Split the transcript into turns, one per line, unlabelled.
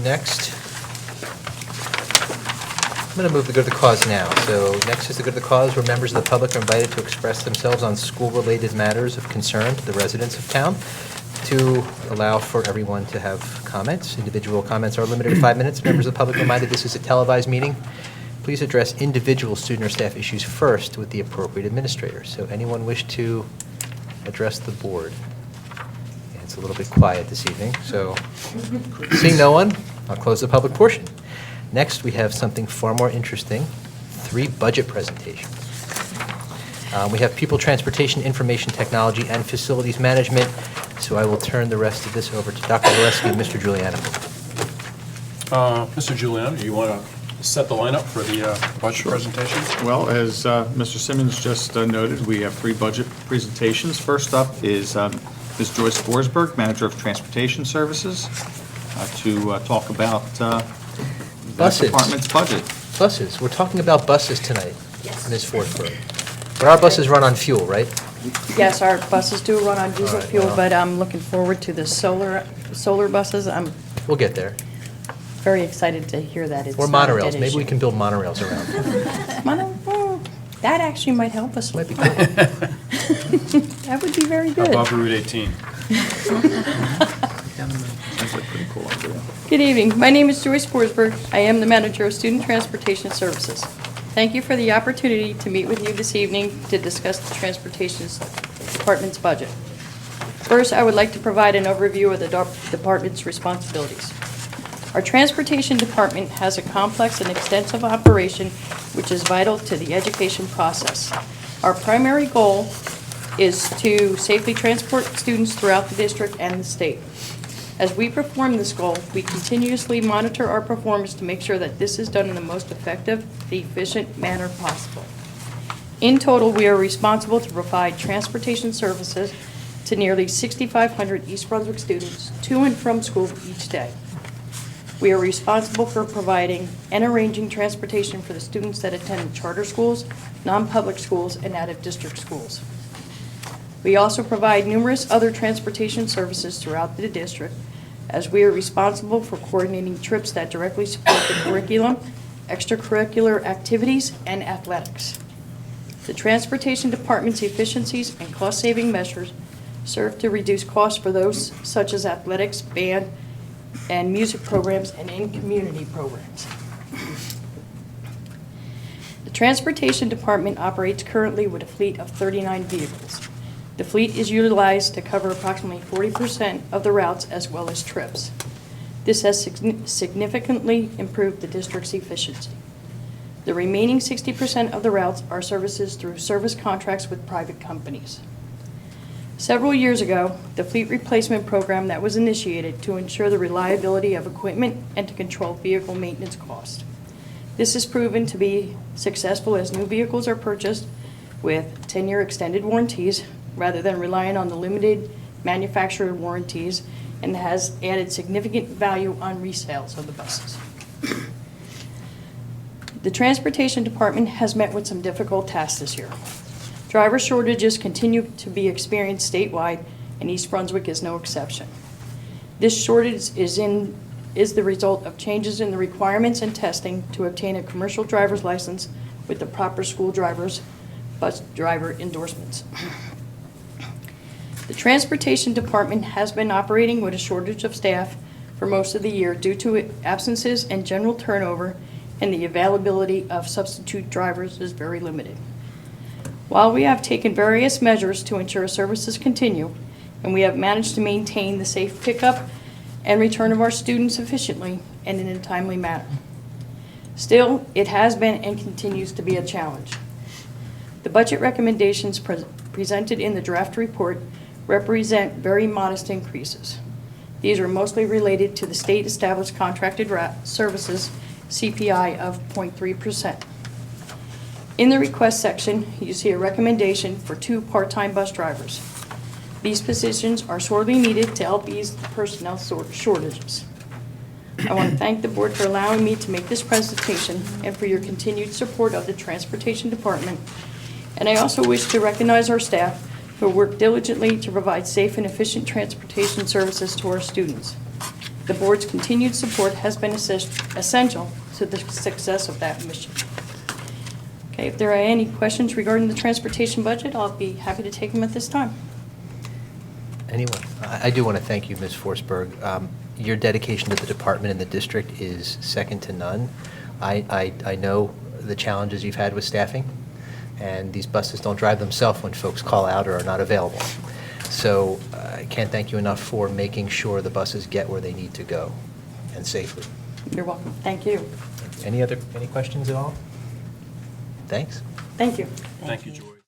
Next, I'm going to move the good of the cause now. So next is the good of the cause, where members of the public are invited to express themselves on school-related matters of concern to the residents of town. To allow for everyone to have comments. Individual comments are limited to 5 minutes. Members of the public are reminded this is a televised meeting. Please address individual student or staff issues first with the appropriate administrator. So anyone wish to address the board? And it's a little bit quiet this evening, so seeing no one, I'll close the public portion. Next, we have something far more interesting, 3 budget presentations. We have People, Transportation, Information Technology, and Facilities Management. So I will turn the rest of this over to Dr. Valesky and Mr. Giuliano.
Mr. Giuliano, do you want to set the lineup for the budget presentation?
Well, as Mr. Simmons just noted, we have 3 budget presentations. First up is Ms. Joyce Forsberg, Manager of Transportation Services, to talk about
Buses.
the department's budget.
Buses. We're talking about buses tonight,
Yes.
Ms. Forsberg. But our buses run on fuel, right?
Yes, our buses do run on diesel
All right,
fuel,
well.
but I'm looking forward to the solar buses. I'm
We'll get there.
very excited to hear that it's
Or
not a
monorails.
dead
Maybe we
issue.
can build monorails around.
That actually might help us.
Might be
with
cool.
that. That would be very good.
Above Route 18.
Sounds like pretty cool idea.
Good evening. My name is Joyce Forsberg. I am the Manager of Student Transportation Services. Thank you for the opportunity to meet with you this evening to discuss the Transportation Department's budget. First, I would like to provide an overview of the department's responsibilities. Our Transportation Department has a complex and extensive operation which is vital to the education process. Our primary goal is to safely transport students throughout the district and the state. As we perform this goal, we continuously monitor our performance to make sure that this is done in the most effective, efficient manner possible. In total, we are responsible to provide transportation services to nearly 6,500 East Brunswick students to and from school each day. We are responsible for providing and arranging transportation for the students that attend charter schools, non-public schools, and out-of-district schools. We also provide numerous other transportation services throughout the district, as we are responsible for coordinating trips that directly support the curriculum, extracurricular activities, and athletics. The Transportation Department's efficiencies and cost-saving measures serve to reduce costs for those such as athletics, band, and music programs, and in-community programs. The Transportation Department operates currently with a fleet of 39 vehicles. The fleet is utilized to cover approximately 40% of the routes as well as trips. This has significantly improved the district's efficiency. The remaining 60% of the routes are services through service contracts with private companies. Several years ago, the fleet replacement program that was initiated to ensure the reliability of equipment and to control vehicle maintenance costs. This has proven to be successful as new vehicles are purchased with 10-year extended warranties rather than relying on the limited manufacturer warranties, and has added significant value on resales of the buses. The Transportation Department has met with some difficult tasks this year. Driver shortages continue to be experienced statewide, and East Brunswick is no exception. This shortage is the result of changes in the requirements and testing to obtain a commercial driver's license with the proper school bus driver endorsements. The Transportation Department has been operating with a shortage of staff for most of the year due to absences and general turnover, and the availability of substitute drivers is very limited. While we have taken various measures to ensure services continue, and we have managed to maintain the safe pickup and return of our students efficiently and in a timely manner. Still, it has been and continues to be a challenge. The budget recommendations presented in the draft report represent very modest increases. These are mostly related to the state-established contracted services CPI of 0.3%. In the request section, you see a recommendation for 2 part-time bus drivers. These positions are sorely needed to help ease the personnel shortages. I want to thank the board for allowing me to make this presentation and for your continued support of the Transportation Department. And I also wish to recognize our staff who work diligently to provide safe and efficient transportation services to our students. The board's continued support has been essential to the success of that mission. Okay, if there are any questions regarding the transportation budget, I'll be happy to take them at this time.
Anyone? I do want to thank you, Ms. Forsberg. Your dedication to the department and the district is second to none. I know the challenges you've had with staffing, and these buses don't drive themselves when folks call out or are not available. So I can't thank you enough for making sure the buses get where they need to go, and safely.
You're welcome. Thank you.
Any questions at all? Thanks.
Thank you.
Thank you, George.